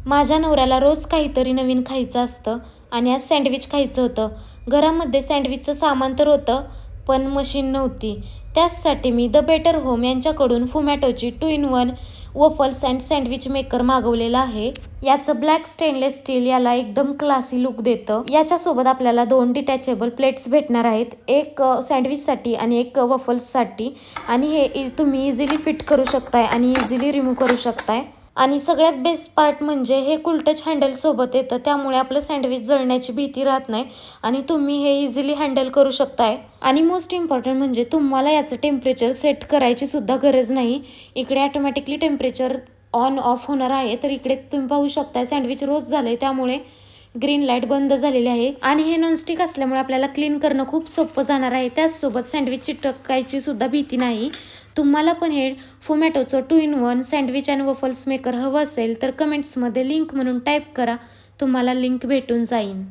माझ्या नवऱ्याला रोज काहीतरी नवीन खायचं असतं आणि आज सँडविच खायचं होतं. घरामध्ये सँडविचचं सामान तर होतं, पण मशीन नव्हती. त्याचसाठी मी द बेटर होम यांच्याकडून फुमॅटोची 2-in-1 waffles and sandwich maker मागवलेला आहे. याचं ब्लॅक स्टेनलेस स्टील याला एकदम क्लासी लुक देतं. याच्यासोबत आपल्याला 2 डिटॅचेबल प्लेट्स भेटणार आहेत, एक सँडविचसाठी आणि एक वफल्ससाठी. आणि हे तुम्ही इझिली फिट करू शकताय आणि इझिली रिमूव्ह करू शकताय. आणि सगळ्यात बेस्ट पार्ट म्हणजे हे कुलटच हँडल सोबत येतं, त्यामुळे आपलं सँडविच जळण्याची भीती राहत नाही आणि तुम्ही हे इझिली हँडल करू शकताय. आणि मोस्ट इम्पॉर्टंट म्हणजे तुम्हाला याचं टेम्परेचर सेट करायची सुद्धा गरज नाही. इकडे ऑटोमॅटिकली टेम्परेचर ऑन ऑफ होणार आहे. तर इकडे तुम्ही पाहू शकताय सँडविच रोस्ट झाले, त्यामुळे ग्रीन लाईट बंद झालेली आहे. आणि हे नॉनस्टिक असल्यामुळे आपल्याला क्लीन करणं खूप सोपं जाणार आहे. त्याचसोबत सँडविच चिटकायची सुद्धा भीती नाही. तुम्हाला पण हे फुमॅटोचं 2-in-1 sandwich and waffles maker हवं असेल तर कमेंट्समध्ये लिंक म्हणून टाईप करा, तुम्हाला लिंक भेटून जाईल.